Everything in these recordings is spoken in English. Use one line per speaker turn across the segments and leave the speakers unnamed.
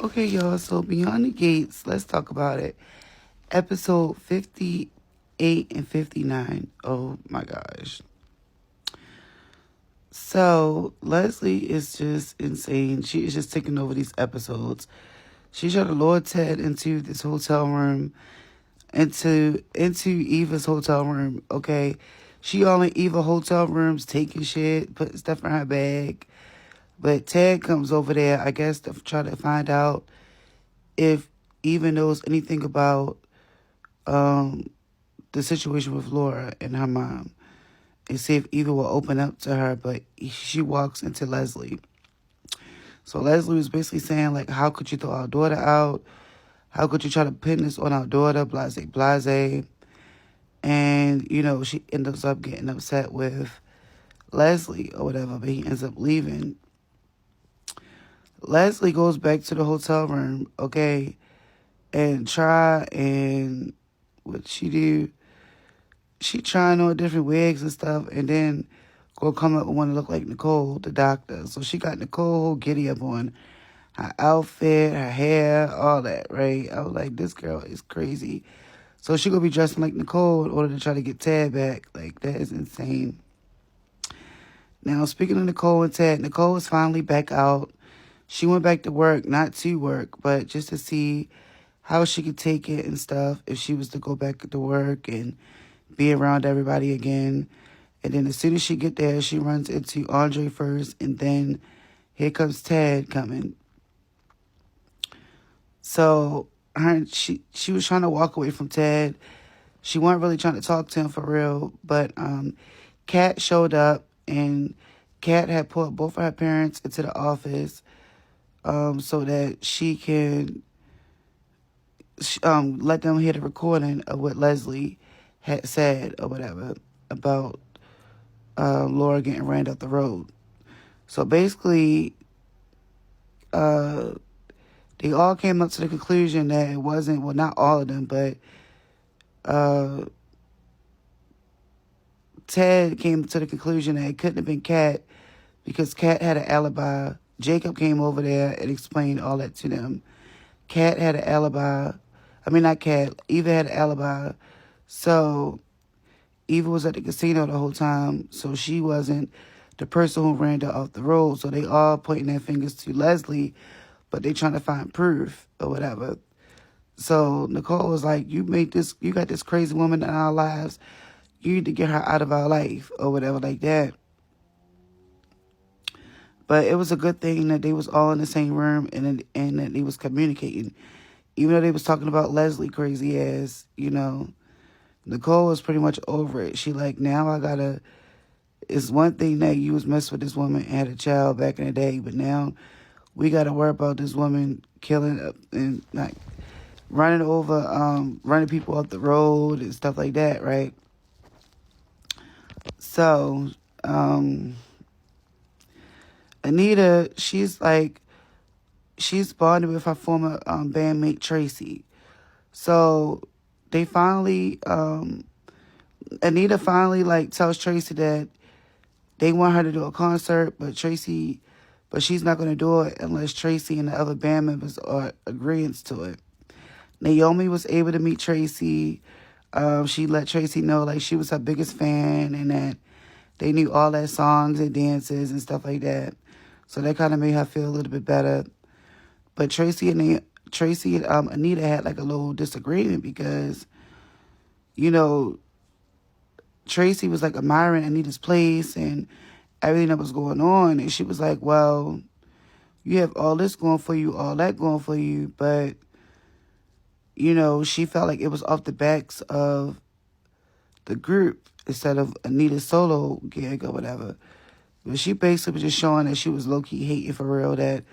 Okay, y'all. So Beyond the Gates, let's talk about it. Episode 58 and 59. Oh my gosh. So Leslie is just insane. She is just taking over these episodes. She tried to lure Ted into this hotel room, into Eva's hotel room. Okay, she all in Eva hotel rooms taking shit, putting stuff in her bag. But Ted comes over there, I guess, to try to find out if Eva knows anything about um, the situation with Laura and her mom, and see if Eva will open up to her. But she walks into Leslie. So Leslie was basically saying, like, how could you throw our daughter out? How could you try to pin this on our daughter? Blase, blase. And, she ends up getting upset with Leslie or whatever, but he ends up leaving. Leslie goes back to the hotel room, okay, and what she do? She trying on different wigs and stuff, and then go come up and want to look like Nicole, the doctor. So she got Nicole giddy up on her outfit, her hair, all that, right? I was like, this girl is crazy. So she gonna be dressing like Nicole in order to try to get Ted back. Like, that is insane. Now, speaking of Nicole and Ted, Nicole is finally back out. She went back to work, not to work, but just to see how she could take it and stuff if she was to go back to work and be around everybody again. And then as soon as she get there, she runs into Andre first, and then here comes Ted coming. So she was trying to walk away from Ted. She wasn't really trying to talk to him for real, but Kat showed up, and Kat had put both of her parents into the office so that she can let them hear the recording of what Leslie had said or whatever about Laura getting ran up the road. So basically, they all came up to the conclusion that it wasn't, well, not all of them, but Ted came to the conclusion that it couldn't have been Kat because Kat had an alibi. Jacob came over there and explained all that to them. Kat had an alibi. I mean, not Kat. Eva had an alibi. So Eva was at the casino the whole time, so she wasn't the person who ran her off the road. So they all pointing their fingers to Leslie, but they trying to find proof or whatever. So Nicole was like, you got this crazy woman in our lives. You need to get her out of our life or whatever like that. But it was a good thing that they was all in the same room and that they was communicating. Even though they was talking about Leslie crazy ass, Nicole was pretty much over it. She like, now I gotta, it's one thing that you was messing with this woman and had a child back in the day, but now we gotta worry about this woman killing and like running people off the road and stuff like that, right? So, Anita, she's bonded with her former bandmate Tracy. So they finally, Anita finally tells Tracy that they want her to do a concert, but she's not going to do it unless Tracy and the other band members are agreeing to it. Naomi was able to meet Tracy. She let Tracy know she was her biggest fan and that they knew all their songs and dances and stuff like that. So that kind of made her feel a little bit better. But Tracy and Anita had a little disagreement because, Tracy was admiring Anita's place and everything that was going on. And she was like, well, you have all this going for you, all that going for you. But, she felt like it was off the backs of the group instead of Anita's solo gig or whatever. But she basically was just showing that she was low-key hating for real that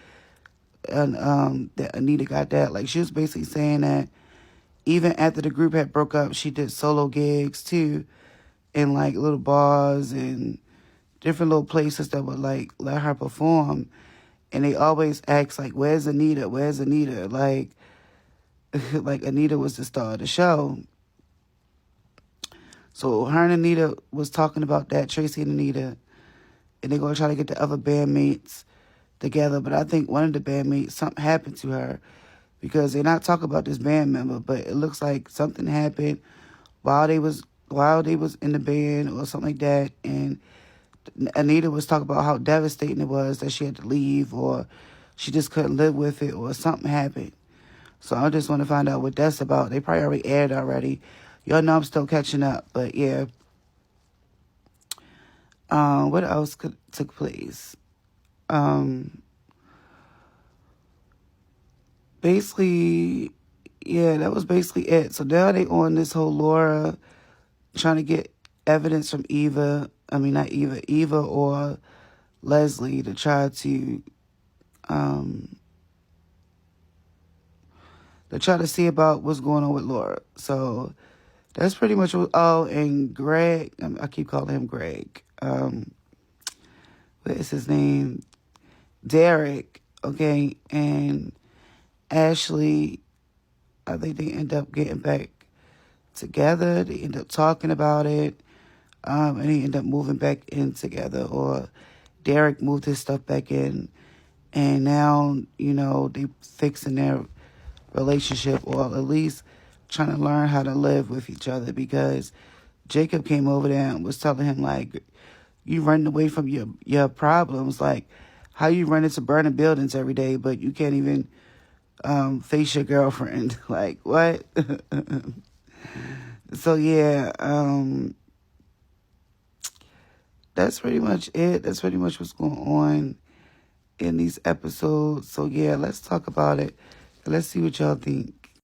Anita got that. She was basically saying that even after the group had broke up, she did solo gigs too in little bars and different little places that would let her perform. And they always ask where's Anita? Where's Anita? Like Anita was the star of the show. So her and Anita was talking about that, Tracy and Anita, and they're going to try to get the other bandmates together. But I think one of the bandmates, something happened to her because they're not talking about this band member, but it looks like something happened while they was in the band or something like that. And Anita was talking about how devastating it was that she had to leave or she just couldn't live with it or something happened. So I just want to find out what that's about. They probably already aired already. Y'all know I'm still catching up, but yeah. What else took place? Basically, yeah, that was basically it. So now they on this whole Laura trying to get evidence from Eva. I mean, not Eva, Eva or Leslie to try to see about what's going on with Laura. So that's pretty much what. Oh, and Greg, I keep calling him Greg. What is his name? Derek. Okay, and Ashley. I think they end up getting back together. They end up talking about it, and they end up moving back in together. Or Derek moved his stuff back in, and now they fixing their relationship, or at least trying to learn how to live with each other, because Jacob came over there and was telling him, like, you running away from your problems, like how you run into burning buildings every day, but you can't even face your girlfriend. Like, what? So yeah, that's pretty much it. That's pretty much what's going on in these episodes. So yeah, let's talk about it. Let's see what y'all think.